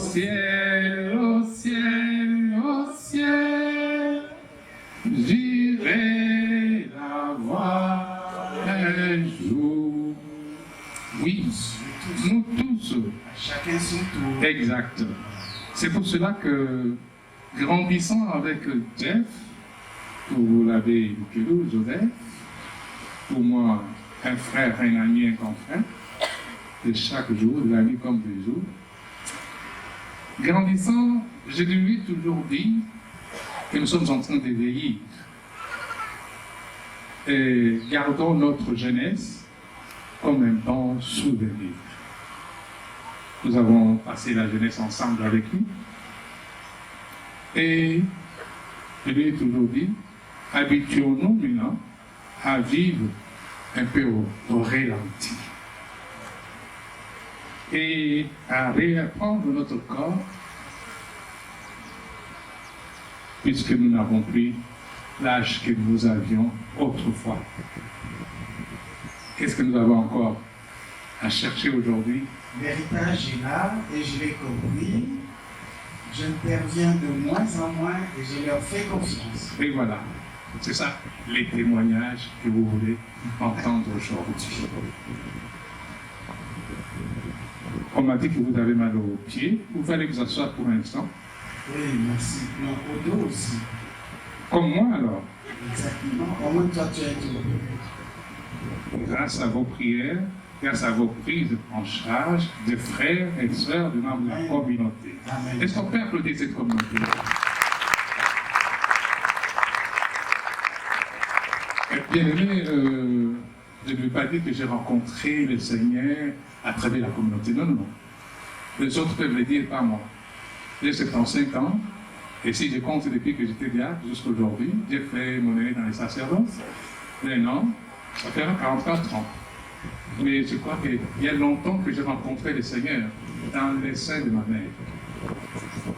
au ciel, au ciel, j'irai la voir un jour. Oui, nous tous. Chacun son tour. Exact. C'est pour cela que, grandissant avec Jeff, vous l'avez évoqué, Joseph, pour moi, un frère, un ami, un confrère, de chaque jour, de la nuit comme des jours. Grandissant, je lui ai toujours dit que nous sommes en train de vieillir. Et gardons notre jeunesse comme un bon souvenir. Nous avons passé la jeunesse ensemble avec lui. Et je lui ai toujours dit, habituons-nous maintenant à vivre un peu au ralenti. Et à réapprendre notre corps, puisque nous n'avons plus l'âge que nous avions autrefois. Qu'est-ce que nous avons encore à chercher aujourd'hui? L'héritage est là et je l'ai compris. J'interviens de moins en moins et je leur fais confiance. Et voilà, c'est ça, les témoignages que vous voulez entendre aujourd'hui. On m'a dit que vous avez mal aux pieds. Vous fallait vous asseoir pour un instant. Oui, merci. Non, au dos aussi. Comme moi alors. Exactement. Au moins toi tu es tout. Grâce à vos prières, grâce à vos prises en charge de frères et sœurs de membres de la communauté. Amen. Est-ce qu'on peut applaudir cette communauté? Bien aimé, je ne veux pas dire que j'ai rencontré le Seigneur à travers la communauté. Non, non, non. Les autres peuvent le dire, pas moi. J'ai 75 ans, et si je compte depuis que j'étais diacre jusqu'à aujourd'hui, j'ai fait mon année dans les sacerdoces. Maintenant, ça fait 44 ans. Mais je crois qu'il y a longtemps que j'ai rencontré le Seigneur dans les seins de ma mère.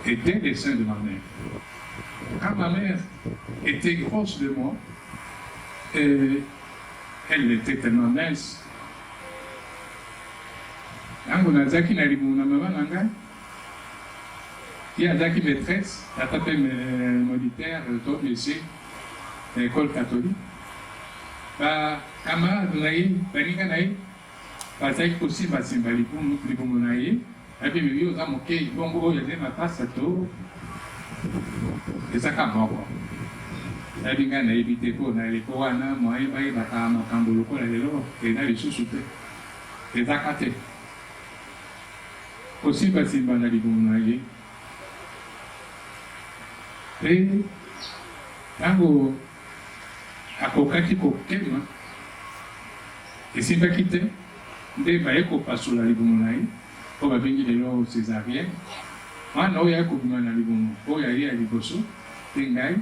Et dès les seins de ma mère. Quand ma mère était grosse de moi, et elle était tellement mince. Quand on a dit qu'il y a une maman, il y a une maîtresse, elle tapé militaire, tout monsieur, l'école catholique. Kama naye, baninga naye, bazaki kosimba simba libumu naye, epi bibi oza moke bongo oyo eze makasa to ezaka moko. Ebi nga nayebi te mpo na eleko wana moye bayebaka makambo lokola lelo eza lisusu te, ezaka te. Kosimbasimba na libumu naye. Mpe ntango akokaki kokema esimbaki te nde baye kopasola libumu na ye oyo babengi lelo césarienne. Mwana oyo aye kobima na libumu oyo ali ya liboso mpe ngai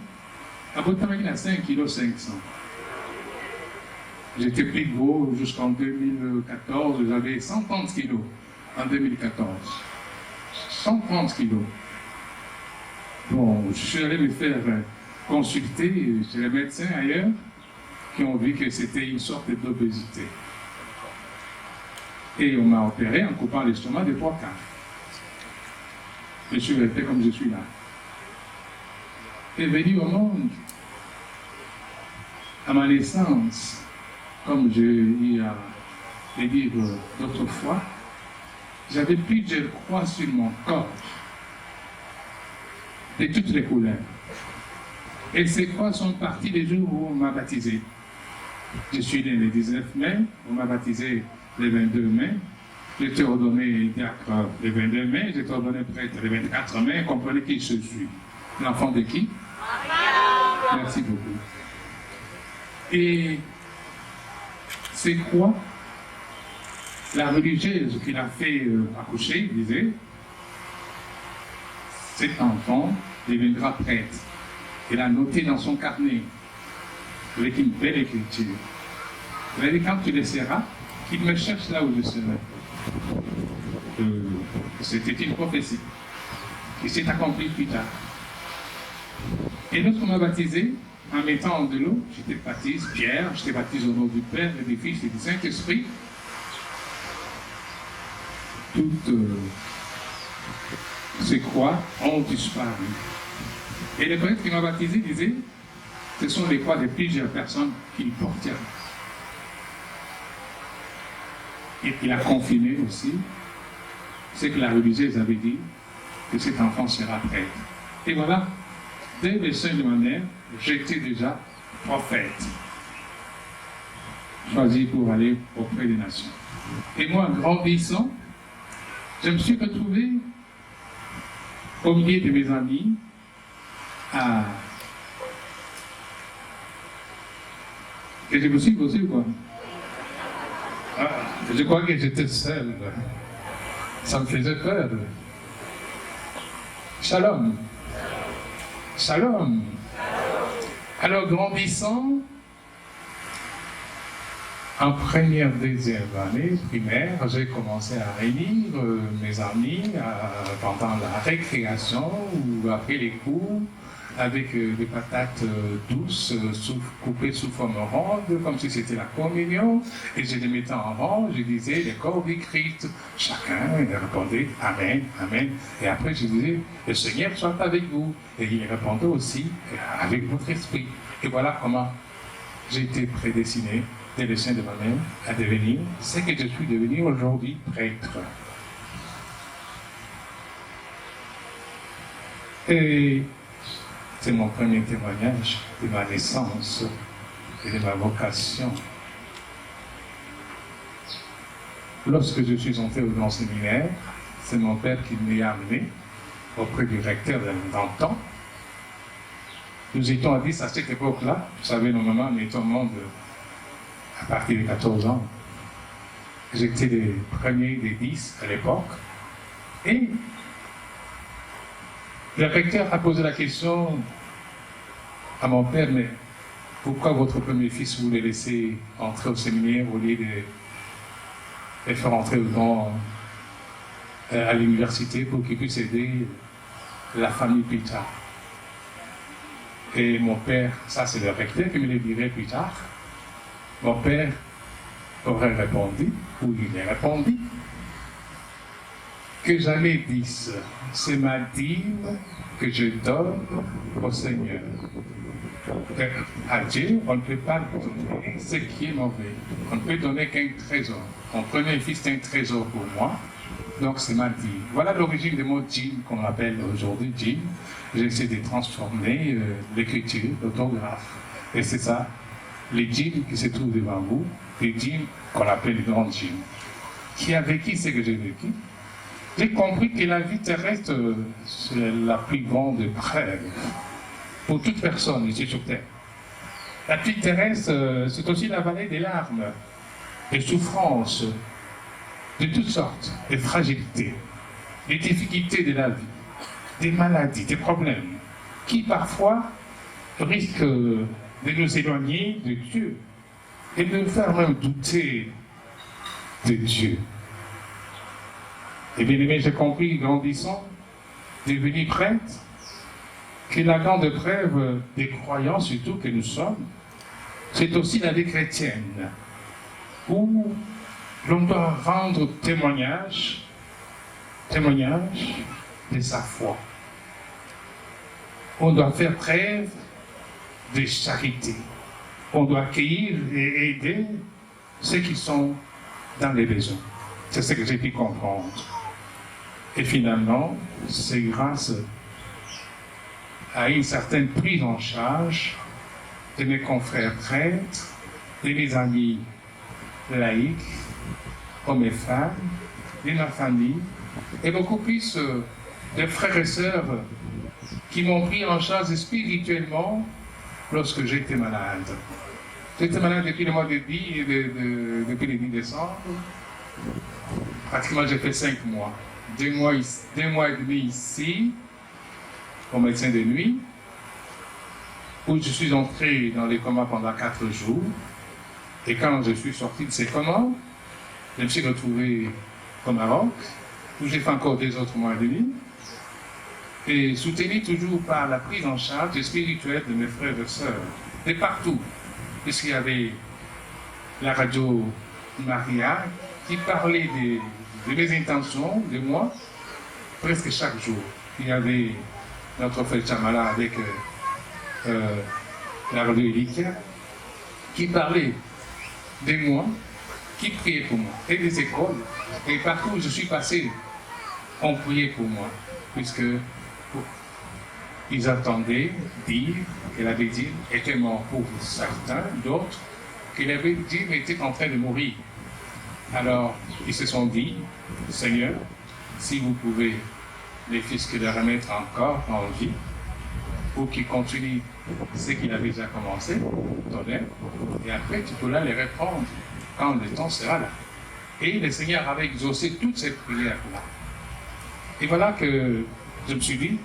abotamaki na 5 kg 500. J'étais plus gros jusqu'en 2014, j'avais 130 kilos en 2014. 130 kilos. Bon, je suis allé me faire consulter chez les médecins ailleurs qui ont vu que c'était une sorte d'obésité. Et on m'a opéré en coupant l'estomac de 3 quarts. Je suis resté comme je suis là. Et venu au monde, à ma naissance, comme j'ai eu à le dire d'autres fois, j'avais plusieurs croix sur mon corps, de toutes les couleurs. Et ces croix sont parties les jours où on m'a baptisé. Je suis né le 19 mai, on m'a baptisé le 22 mai, j'étais ordonné diacre le 22 mai, j'étais ordonné prêtre le 24 mai, comprenez qui je suis. L'enfant de qui? Merci beaucoup. Et ces croix, la religieuse qui l'a fait accoucher disait, cet enfant deviendra prêtre. Il a noté dans son carnet, avec une belle écriture. Il a dit, quand tu le seras, qu'il me cherche là où je serai. C'était une prophétie qui s'est accomplie plus tard. Et lorsqu'on m'a baptisé, en mettant de l'eau, j'étais baptisé Pierre, j'étais baptisé au nom du Père et du Fils et du Saint-Esprit. Toute ces croix ont disparu. Et le prêtre qui m'a baptisé disait, ce sont les croix de plusieurs personnes qui portaient. Et il a confirmé aussi ce que la religieuse avait dit, que cet enfant sera prêtre. Et voilà, dès le sein de ma mère, j'étais déjà prophète, choisi pour aller auprès des nations. Et moi, grandissant, je me suis retrouvé au milieu de mes amis à... Et je me suis posé quoi? Je crois que j'étais seul. Ça me faisait peur. Shalom. Shalom. Alors, grandissant, en première, deuxième année primaire, j'ai commencé à réunir mes amis pendant la récréation ou après les cours avec des patates douces coupées sous forme ronde, comme si c'était la communion. Et je les mettais en rang, je disais le corps du Christ. Chacun répondait Amen, Amen. Et après je disais le Seigneur soit avec vous. Et il répondait aussi avec votre esprit. Et voilà comment j'ai été prédestiné dès le sein de ma mère à devenir ce que je suis devenu aujourd'hui, prêtre. Et c'est mon premier témoignage de ma naissance et de ma vocation. Lorsque je suis entré au grand séminaire, c'est mon père qui m'y a amené auprès du recteur d'antan. Nous étions à 10 à cette époque-là. Vous savez, nos mamans mettaient au monde à partir de 14 ans. J'étais les premiers des 10 à l'époque. Et le recteur a posé la question à mon père, mais pourquoi votre premier fils voulait laisser entrer au séminaire au lieu de faire entrer à l'université pour qu'il puisse aider la famille plus tard? Et mon père, ça c'est le recteur qui me le dirait plus tard, mon père aurait répondu, ou il a répondu, que jamais 10, c'est ma dîme que je donne au Seigneur. À Dieu, on ne peut pas donner ce qui est mauvais. On ne peut donner qu'un trésor. Mon premier fils est un trésor pour moi, donc c'est ma dîme. Voilà l'origine de mon dîme qu'on appelle aujourd'hui dîme. J'essaie de transformer l'écriture, l'orthographe. Et c'est ça, les dîmes qui se trouvent devant vous, les dîmes qu'on appelle les grandes dîmes. Qui a vécu ce que j'ai vécu? J'ai compris que la vie terrestre, c'est la plus grande preuve pour toute personne ici sur Terre. La vie terrestre, c'est aussi la vallée des larmes, des souffrances, de toutes sortes, des fragilités, des difficultés de la vie, des maladies, des problèmes, qui parfois risquent de nous éloigner de Dieu et de nous faire même douter de Dieu. Et bien aimé, j'ai compris, grandissant, devenu prêtre, que la grande preuve des croyants, surtout que nous sommes, c'est aussi la vie chrétienne, où l'on doit rendre témoignage de sa foi. On doit faire preuve de charité. On doit accueillir et aider ceux qui sont dans les besoins. C'est ce que j'ai pu comprendre. Et finalement, c'est grâce à une certaine prise en charge de mes confrères prêtres, de mes amis laïcs, hommes et femmes, de ma famille, et beaucoup plus de frères et sœurs qui m'ont pris en charge spirituellement lorsque j'étais malade. J'étais malade depuis le mois depuis le 10 décembre. Pratiquement, j'ai fait 5 mois. 2 mois et demi ici, au médecin de nuit, où je suis entré dans les comas pendant 4 jours. Et quand je suis sorti de ces comas, je me suis retrouvé au Maroc, où j'ai fait encore 2 autres mois et demi, et soutenu toujours par la prise en charge spirituelle de mes frères et sœurs, de partout, puisqu'il y avait la radio Maria qui parlait de mes intentions, de moi, presque chaque jour, il y avait notre frère Chamala avec la radio Elikia qui parlait de moi, qui priait pour moi, et des écoles. Et partout où je suis passé, on priait pour moi, puisque ils attendaient dire qu'elle avait dit était mort pour certains, d'autres qu'elle avait dit mais était en train de mourir. Alors ils se sont dit, Seigneur, si vous pouvez les fils le remettre encore en vie, pour qu'ils continuent ce qu'il avait déjà commencé, donner, et après tu pourras les reprendre quand le temps sera là. Et le Seigneur avait exaucé toutes ces prières-là. Et voilà que je me suis dit,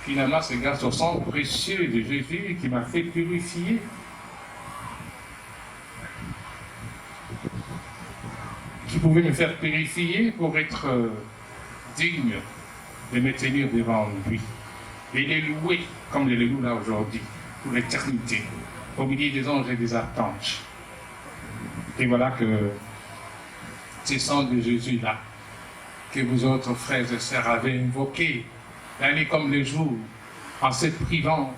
finalement, c'est grâce au sang précieux de Jésus qui m'a fait purifier. Qui pouvait me faire purifier pour être digne de me tenir devant lui. Et les louer comme je les loue là aujourd'hui, pour l'éternité, au milieu des anges et des archanges. Et voilà que ce sang de Jésus-là, que vous autres frères et sœurs avez invoqué, la nuit comme le jour, en se privant,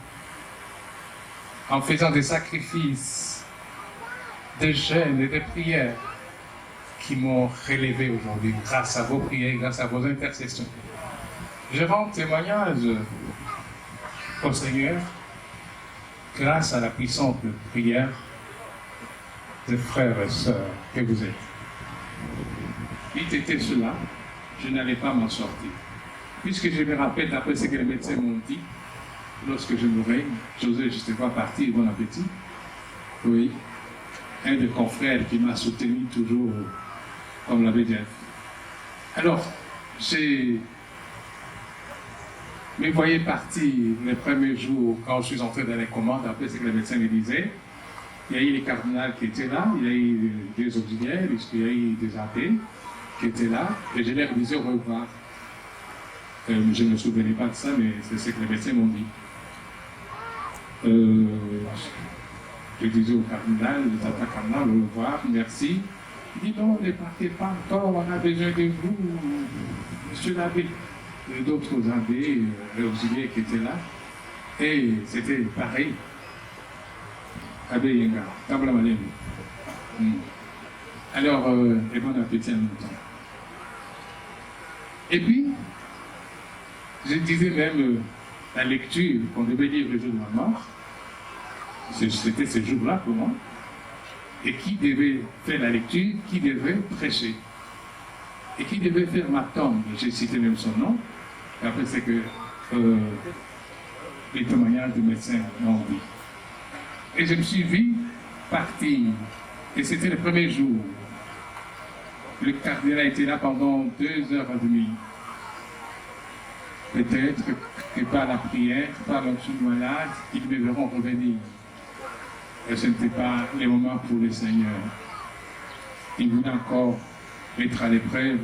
en faisant des sacrifices, des jeûnes et des prières, qui m'ont relevé aujourd'hui grâce à vos prières, grâce à vos intercessions. Je rends témoignage au Seigneur grâce à la puissante prière des frères et sœurs que vous êtes. Il était cela, je n'allais pas m'en sortir. Puisque je me rappelle d'après ce que les médecins m'ont dit, lorsque je mourrais, j'osais justement partir, bon appétit. Oui, un des confrères qui m'a soutenu toujours, comme l'avait dit. Alors, je me voyais partir les premiers jours quand je suis entré dans les commandes, après ce que les médecins me disaient. Il y a eu les cardinals qui étaient là, il y a eu des auxiliaires, il y a eu des abbés qui étaient là, et je leur disais au revoir. Je ne me souvenais pas de ça, mais c'est ce que les médecins m'ont dit. Je disais au cardinal, les abbés cardinal, au revoir, merci. Il dit non, ne partez pas encore, on a besoin de vous, monsieur l'abbé. Et d'autres abbés, les auxiliaires qui étaient là, et c'était pareil. Abbé Yenga, Kabla Malem. Alors, et bon appétit en même temps. Et puis, je disais même la lecture qu'on devait lire le jour de ma mort. C'était ce jour-là pour moi. Et qui devait faire la lecture, qui devait prêcher. Et qui devait faire ma tombe. J'ai cité même son nom. Et après, c'est que les témoignages du médecin m'ont dit. Et je me suis vu partir. Et c'était le premier jour. Le cardinal était là pendant 2h30. Peut-être que par la prière, par l'onction malade, ils me verront revenir. Et ce n'était pas le moment pour le Seigneur. Il voulait encore mettre à l'épreuve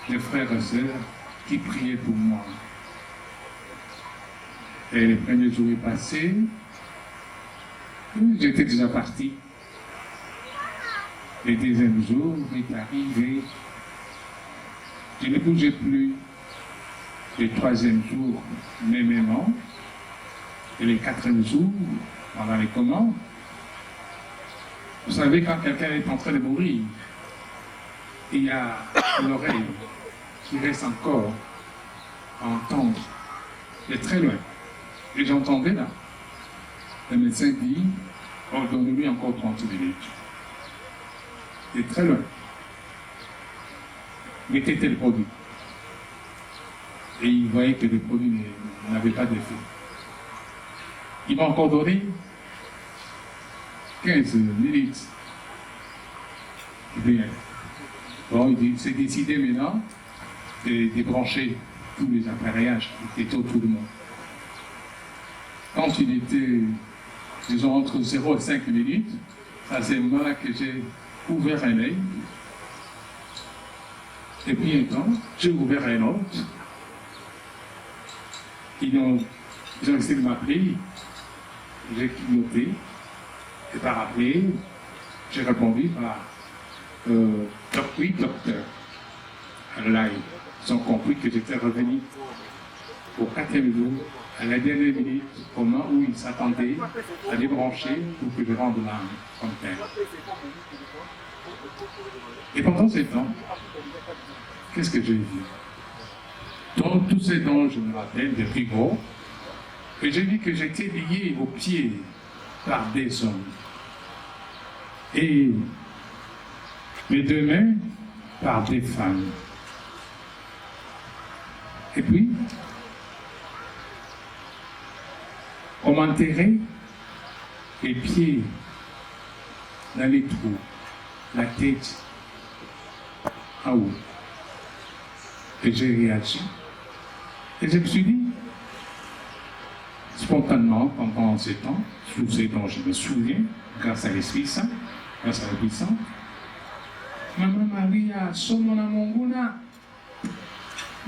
des frères et sœurs qui priaient pour moi. Et le premier jour est passé. J'étais déjà parti. Le deuxième jour est arrivé. Je ne bougeais plus. Le troisième jour, mêmement. Et le quatrième jour, pendant les commandes. Vous savez, quand quelqu'un est en train de mourir, il y a l'oreille qui reste encore à entendre. Il est très loin. Et j'entendais là. Le médecin dit, ordonne-lui encore 30 minutes. Il est très loin. Mettez le produit. Et il voyait que le produit n'avait pas d'effet. Il m'a encore donné 15 minutes. Bien. Bon, il dit, c'est décidé maintenant de débrancher tous les appareillages qui étaient autour de moi. Quand il était, disons, entre 0 et 5 minutes, à ce moment-là que j'ai ouvert un œil. Et puis un temps, j'ai ouvert un autre. Ils ont essayé de m'appeler. J'ai clignoté. Et par appeler, j'ai répondu par oui, docteur. Alors là, Ils ont compris que j'étais revenu au 4e jour, à la dernière minute, au moment où ils s'attendaient à débrancher pour que je rende l'âme comme tel. Et pendant ce temps, qu'est-ce que j'ai vu? Donc, tous ces dons, je me rappelle, des plus gros, et j'ai vu que j'étais lié aux pieds par des hommes. Et mes 2 mains par des femmes. Et puis, on m'enterrait les pieds dans les trous, la tête en haut. Et j'ai réagi. Et je me suis dit, spontanément, pendant ces temps, tous ces dont je me souviens, grâce à l'Esprit Saint, grâce à la puissance, Maman Maria, Somona Monguna.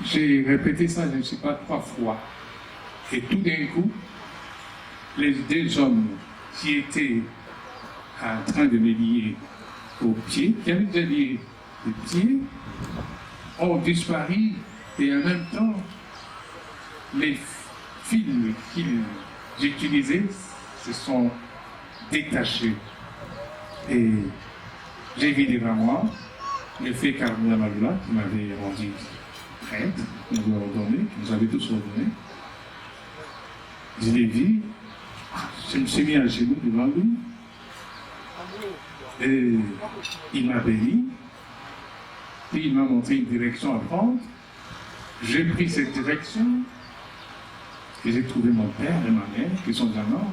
J'ai répété ça, je ne sais pas, 3 fois. Et tout d'un coup, les 2 hommes qui étaient en train de me lier aux pieds, qui avaient déjà lié les pieds, ont disparu et en même temps, les fils qu'ils utilisaient se sont détachés. Et j'ai vu devant moi le fait Cardinal Malula qui m'avait rendu prêtre, qui nous a ordonné, qui nous avait tous ordonné. Je l'ai vu, je me suis mis à genoux devant lui, et il m'a béni, puis il m'a montré une direction à prendre. J'ai pris cette direction, et j'ai trouvé mon père et ma mère qui sont déjà morts.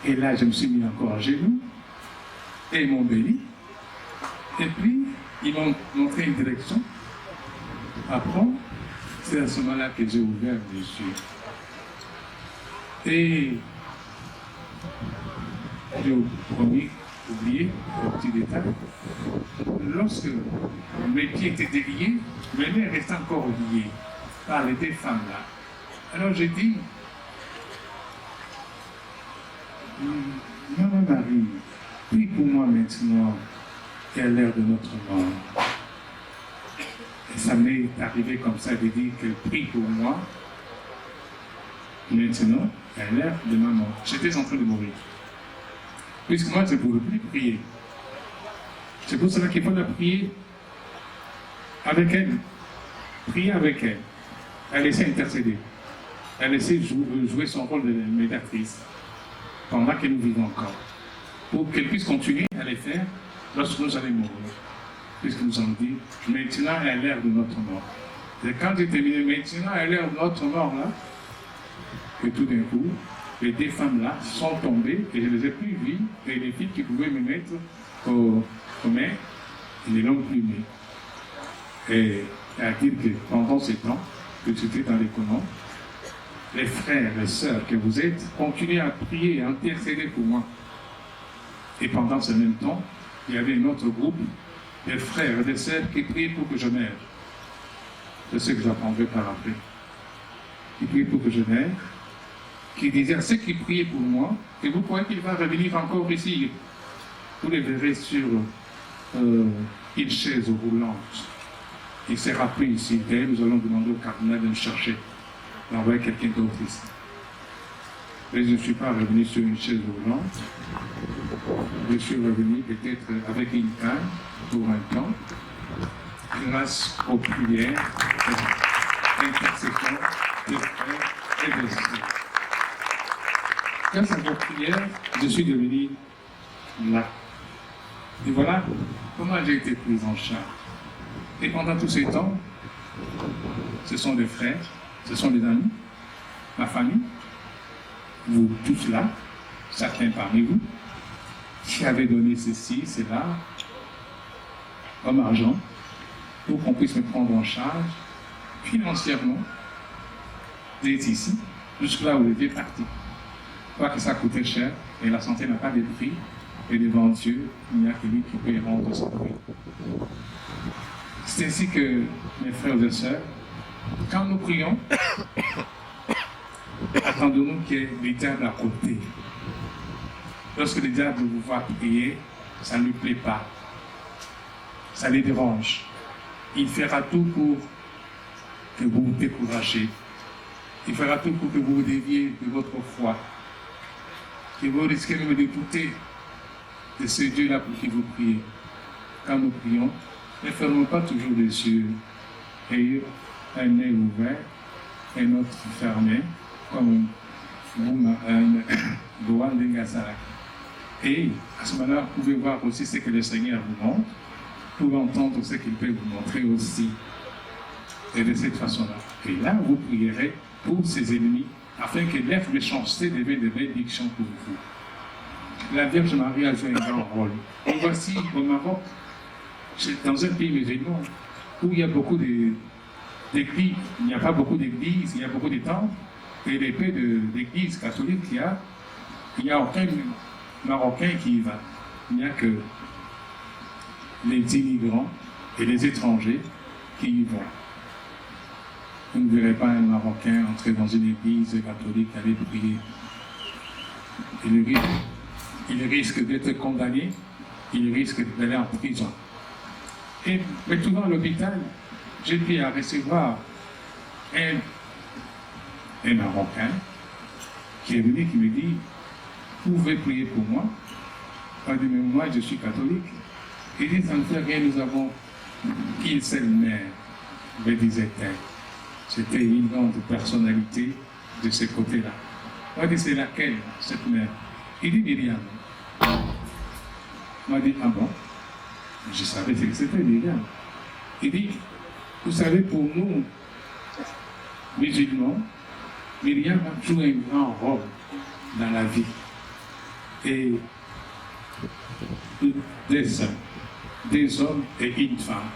Et là, je me suis mis encore à genoux, et ils m'ont béni. Et puis, ils m'ont montré une direction à prendre. C'est à ce moment-là que j'ai ouvert les yeux. Et j'ai oublié le petit détail. Lorsque mes pieds étaient déliés, mes mains restaient encore liées par les 2 femmes-là. Alors j'ai dit, Maman Marie, prie pour moi maintenant, qui a l'air de notre mort. Et ça m'est arrivé comme ça de dire que prie pour moi, maintenant, qui a l'air de ma mort. J'étais en train de mourir. Puisque moi, je ne pouvais plus prier. C'est pour cela qu'il faut la prier avec elle. Prier avec elle. Elle essaie d'intercéder. Elle essaie de jouer son rôle de médiatrice pendant que nous vivons encore. Pour qu'elle puisse continuer à les faire lorsque nous allons mourir. Puisque nous allons dire, maintenant elle a l'air de notre mort. Et quand j'ai terminé, maintenant elle a l'air de notre mort là, que tout d'un coup, les 2 femmes-là sont tombées et je ne les ai plus vues. Et les filles qui pouvaient me mettre aux mains, ils ne l'ont plus mis. Et à dire que pendant ce temps, que j'étais dans les communs, les frères et sœurs que vous êtes, continuez à prier et à intercéder pour moi. Et pendant ce même temps, il y avait un autre groupe, des frères et des sœurs qui priaient pour que je meure. C'est ce que j'apprendrai par après. Qui priaient pour que je meure, qui disaient à ceux qui priaient pour moi, que vous croyez qu'il va revenir encore ici. Vous le verrez sur une chaise roulante. Il sera pris ici. D'ailleurs, nous allons demander au cardinal de me chercher, d'envoyer quelqu'un d'autre ici. Mais je ne suis pas revenu sur une chaise roulante. Je suis revenu peut-être avec une canne pour un temps, grâce aux prières, aux intercessions des frères et des sœurs. Grâce à vos prières, je suis devenu là. Et voilà comment j'ai été pris en charge. Et pendant tous ces temps, ce sont des frères, ce sont des amis, ma famille, vous tous là, certains parmi vous, qui avez donné ceci, cela, comme argent, pour qu'on puisse me prendre en charge financièrement. Vous êtes ici, jusque-là où vous étiez parti. Je crois que ça coûtait cher et la santé n'a pas de prix. Et devant Dieu, il n'y a que lui qui peut rendre ce prix. C'est ainsi que, mes frères et sœurs, quand nous prions, attendons-nous qu'il y ait le diable à côté. Lorsque le diable vous voit prier, ça ne lui plaît pas. Ça les dérange. il fera tout pour que vous vous découragez. Il fera tout pour que vous vous déviez de votre foi. Que vous risquez même de douter de ce Dieu-là pour qui vous priez. Quand nous prions, ne fermons pas toujours les yeux et un œil ouvert et un autre fermé, comme Goan Dengasara. Et à ce moment-là, vous pouvez voir aussi ce que le Seigneur vous montre. Vous pouvez entendre ce qu'il peut vous montrer aussi. Et de cette façon-là. Et là, vous prierez pour ses ennemis, afin que leur méchanceté devienne de bénédiction pour vous. La Vierge Marie a joué un grand rôle. Et voici, au Maroc, c'est dans un pays musulman, où il y a beaucoup d'églises, il n'y a pas beaucoup d'églises, il y a beaucoup de temples, et les peu d'églises catholiques qu'il y a aucun Marocain qui y va. Il n'y a que les immigrants et les étrangers qui y vont. Vous ne verrez pas un Marocain entrer dans une église catholique aller prier. Il risque d'être condamné, il risque d'aller en prison. Mais souvent à l'hôpital, j'ai pu à recevoir un Marocain qui est venu, qui me dit, vous pouvez prier pour moi. Pas de même, moi je suis catholique. Il dit, ça ne fait rien, nous avons une seule mère, me disait-elle. C'était une grande personnalité de ce côté-là. Moi, je dis, c'est laquelle, cette mère? Il dit, Myriam. Moi, je dis, ah bon? Je savais que c'était Myriam. Il dit, vous savez, pour nous, musulmans, Myriam a joué un grand rôle dans la vie. Et des hommes et une femme.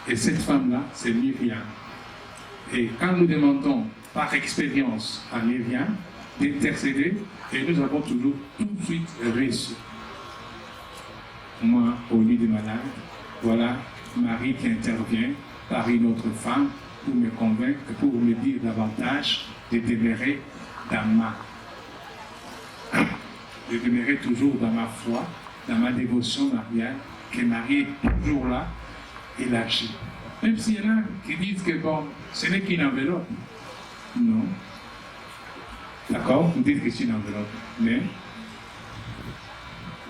Et cette femme-là, c'est Myriam. Et quand nous demandons par expérience à Myriam d'intercéder, et nous avons toujours tout de suite reçu. Moi, au lit des malades, voilà Marie qui intervient par une autre femme pour me convaincre, pour me dire davantage de demeurer toujours dans ma foi, dans ma dévotion mariale, que Marie est toujours là et l'agit. Même s'il y en a qui disent que bon, ce n'est qu'une enveloppe. Non. D'accord? Vous dites que c'est une enveloppe. Mais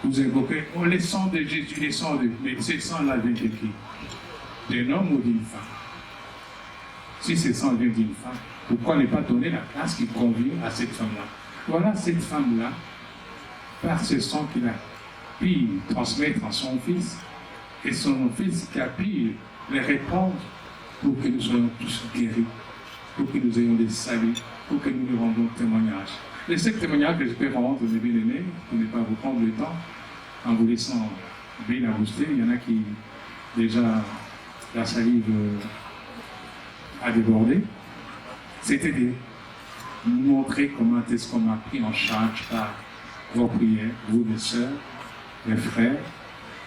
vous évoquez, oh, le sang de Jésus, le sang de... Mais ce sang-là vient de qui? D'un homme ou d'une femme? Si ce sang vient d'une femme, pourquoi ne pas donner la place qui convient à cette femme-là? Voilà cette femme-là, par ce sang qu'il a pu transmettre à son fils, et son fils qui a pu les répondre pour que nous soyons tous guéris, pour que nous ayons des saluts, pour que nous nous rendons témoignage. Et ce témoignage que je peux rendre, mes bien-aimés, pour ne pas vous prendre le temps, en vous laissant bien à booster, il y en a qui, déjà, la salive a débordé, c'était de nous montrer comment est-ce qu'on m'a pris en charge par vos prières, vous les sœurs, les frères,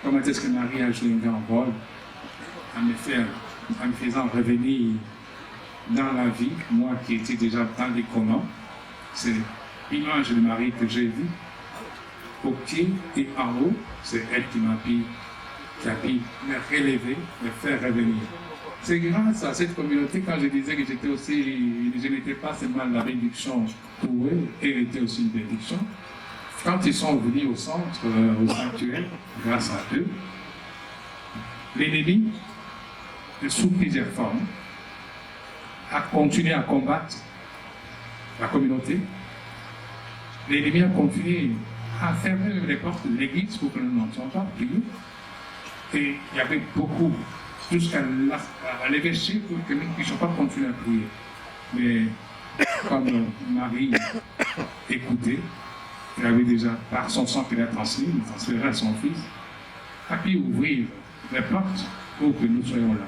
comment est-ce que Marie a joué un grand rôle en me faisant revenir dans la vie, moi qui étais déjà dans les communs. C'est l'image de Marie que j'ai vue, au pied et en haut, c'est elle qui a pu me relever, me faire revenir. C'est grâce à cette communauté, quand je disais que j'étais aussi, je n'étais pas seulement la bénédiction pour eux, elle était aussi une bénédiction. Quand ils sont venus au centre, au sanctuaire, grâce à eux, l'ennemi, sous plusieurs formes, a continué à combattre la communauté. L'ennemi a continué à fermer les portes de l'église pour que nous n'entendions pas prier. Et il y avait beaucoup, jusqu'à l'évêché pour que nous ne puissions pas continuer à prier. Mais comme Marie écoutait, elle avait déjà, par son sang qu'elle a transmis, il transférait à son fils, a pu ouvrir les portes pour que nous soyons là.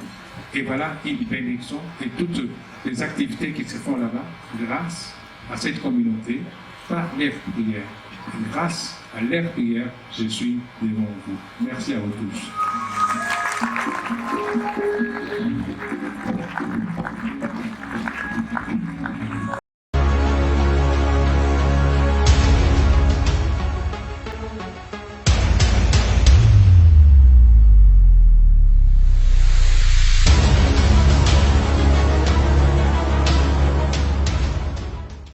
Et voilà une bénédiction et toutes les activités qui se font là-bas, grâce à cette communauté, par les prières. Et grâce à leurs prières, je suis devant vous. Merci à vous tous.